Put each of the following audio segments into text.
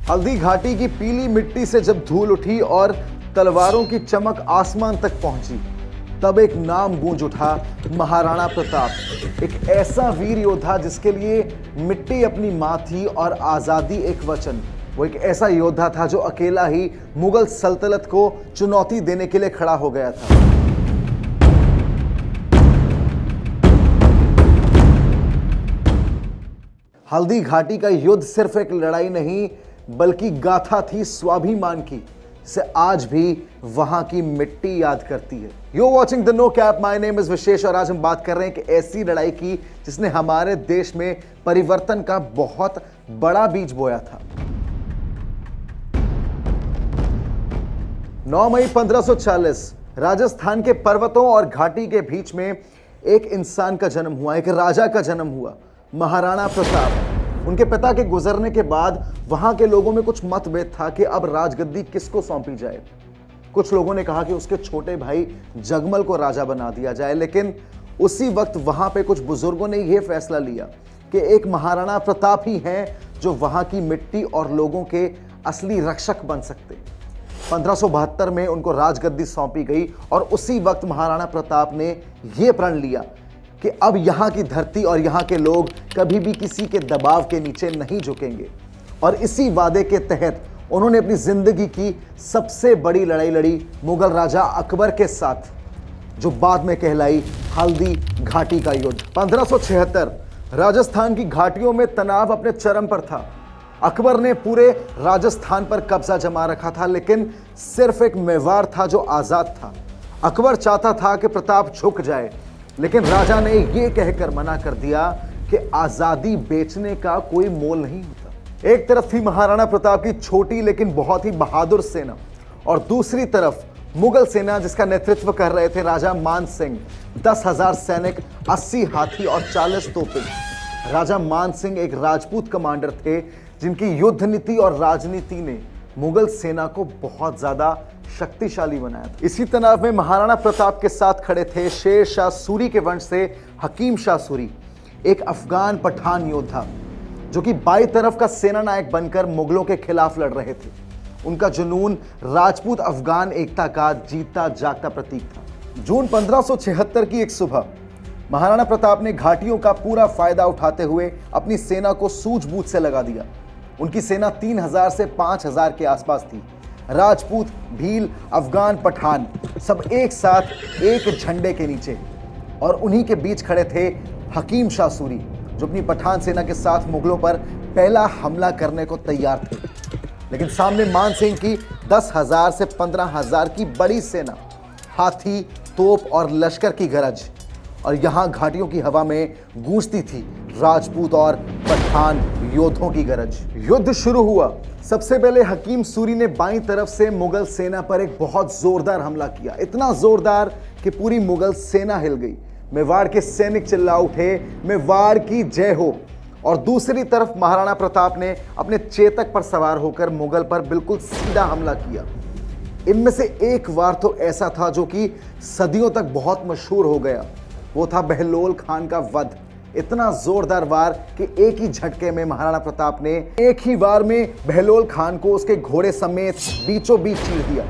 हल्दी घाटी की पीली मिट्टी से जब धूल उठी और तलवारों की चमक आसमान तक पहुंची, तब एक नाम गूंज उठा, महाराणा प्रताप। एक ऐसा वीर योद्धा जिसके लिए मिट्टी अपनी मां थी और आजादी एक वचन। वो एक ऐसा योद्धा था जो अकेला ही मुगल सल्तनत को चुनौती देने के लिए खड़ा हो गया था। हल्दी घाटी का युद्ध सिर्फ एक लड़ाई नहीं बल्कि गाथा थी स्वाभिमान की, से आज भी वहां की मिट्टी याद करती है। You're watching the No Cap, my name is विशेष और आज हम बात कर रहे हैं कि ऐसी लड़ाई की जिसने हमारे देश में परिवर्तन का बहुत बड़ा बीज बोया था। 9 मई 1540 राजस्थान के पर्वतों और घाटी के बीच में एक इंसान का जन्म हुआ, एक राजा का जन्म हुआ, महाराणा प्रताप। उनके पिता के गुजरने के बाद वहां के लोगों में कुछ मतभेद था कि अब राजगद्दी किसको सौंपी जाए। कुछ लोगों ने कहा कि उसके छोटे भाई जगमल को राजा बना दिया जाए, लेकिन उसी वक्त वहां पे कुछ बुजुर्गों ने यह फैसला लिया कि एक महाराणा प्रताप ही हैं जो वहां की मिट्टी और लोगों के असली रक्षक बन सकते। 1572 में उनको राजगद्दी सौंपी गई और उसी वक्त महाराणा प्रताप ने यह प्रण लिया कि अब यहां की धरती और यहां के लोग कभी भी किसी के दबाव के नीचे नहीं झुकेंगे। और इसी वादे के तहत उन्होंने अपनी जिंदगी की सबसे बड़ी लड़ाई लड़ी मुगल राजा अकबर के साथ, जो बाद में कहलाई हल्दी घाटी का युद्ध। 1576 राजस्थान की घाटियों में तनाव अपने चरम पर था। अकबर ने पूरे राजस्थान पर कब्जा जमा रखा था, लेकिन सिर्फ एक मेवाड़ था जो आजाद था। अकबर चाहता था कि प्रताप झुक जाए, लेकिन राजा ने यह कहकर मना कर दिया कि आजादी बेचने का कोई मोल नहीं होता। एक तरफ थी महाराणा प्रताप की छोटी लेकिन बहुत ही बहादुर सेना, और दूसरी तरफ मुगल सेना जिसका नेतृत्व कर रहे थे राजा मान सिंह। 10,000 सैनिक, 80 हाथी और 40 तोपें। राजा मान सिंह एक राजपूत कमांडर थे जिनकी युद्ध नीति और राजनीति ने मुगल सेना को बहुत ज्यादा शक्तिशाली बनाया था। इसी तनाव में महाराणा प्रताप के साथ खड़े थे शेर शाह सूरी के वंश से हकीम शाह सूरी, एक अफगान पठान योद्धा जो कि बाई तरफ का सेना नायक बनकर मुगलों के खिलाफ लड़ रहे थे। उनका जुनून राजपूत अफगान एकता का जीता जागता प्रतीक था। जून 1576 की एक सुबह महाराणा प्रताप ने घाटियों का पूरा फायदा उठाते हुए अपनी सेना को सूझबूझ से लगा दिया। उनकी सेना 3000 से 5000 के आसपास थी। राजपूत, भील, अफगान, पठान सब एक साथ एक झंडे के नीचे, और उन्हीं के बीच खड़े थे हकीम शाह सूरी जो अपनी पठान सेना के साथ मुगलों पर पहला हमला करने को तैयार थे। लेकिन सामने मान सिंह की 10,000 से 15,000 की बड़ी सेना, हाथी, तोप और लश्कर की गरज, और यहां घाटियों की हवा में गूंजती थी राजपूत और पठान योद्धों की गरज। युद्ध शुरू हुआ। सबसे पहले हकीम सूरी ने बाईं तरफ से मुगल सेना पर एक बहुत जोरदार हमला किया, इतना जोरदार कि पूरी मुगल सेना हिल गई। मेवाड़ के सैनिक चिल्ला उठे, मेवाड़ की जय हो। और दूसरी तरफ महाराणा प्रताप ने अपने चेतक पर सवार होकर मुगल पर बिल्कुल सीधा हमला किया। इनमें से एक वार तो ऐसा था जो कि सदियों तक बहुत मशहूर हो गया, वो था बहलोल खान का वध। इतना जोरदार वार कि एक ही झटके में महाराणा प्रताप ने एक ही वार में बहलोल खान को उसके घोड़े समेत बीचों बीच चीर दिया।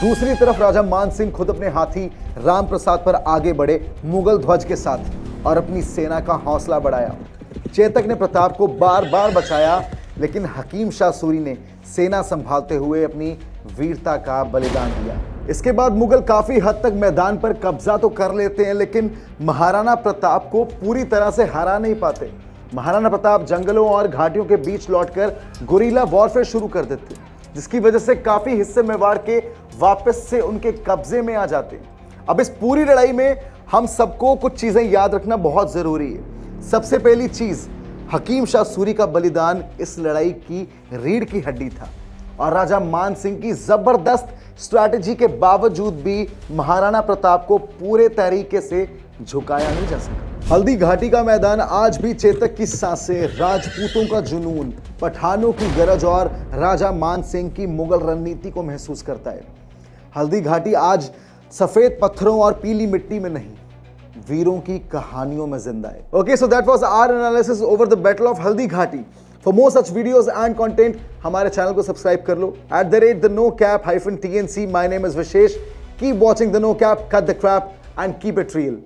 दूसरी तरफ राजा मान सिंह खुद अपने हाथी राम प्रसाद पर आगे बढ़े मुगल ध्वज के साथ और अपनी सेना का हौसला बढ़ाया। चेतक ने प्रताप को बार बार बचाया, लेकिन हकीम शाह सूरी ने सेना संभालते हुए अपनी वीरता का बलिदान दिया। इसके बाद मुगल काफी हद तक मैदान पर कब्जा तो कर लेते हैं, लेकिन महाराणा प्रताप को पूरी तरह से हरा नहीं पाते। महाराणा प्रताप जंगलों और घाटियों के बीच लौटकर गुरिल्ला वॉरफेयर शुरू कर देते, जिसकी वजह से काफी हिस्से मेवाड़ के वापस से उनके कब्जे में आ जाते। अब इस पूरी लड़ाई में हम सबको कुछ चीजें याद रखना बहुत जरूरी है। सबसे पहली चीज, हकीम शाह सूरी का बलिदान इस लड़ाई की रीढ़ की हड्डी था, और राजा मान सिंह की जबरदस्त स्ट्रैटेजी के बावजूद भी महाराणा प्रताप को पूरे तरीके से झुकाया नहीं जा सका। हल्दी घाटी का मैदान आज भी चेतक की सांसें, राजपूतों का जुनून, पठानों की गरज और राजा मान सिंह की मुगल रणनीति को महसूस करता है। हल्दी घाटी आज सफेद पत्थरों और पीली मिट्टी में नहीं, वीरों की कहानियों में जिंदा है। Okay, so that was our analysis over the battle of Haldighati. For more such videos and content हमारे चैनल को सब्सक्राइब कर लो @the NoCap-TNC। My name is Vishesh. Keep watching the no cap, cut the crap and keep it real.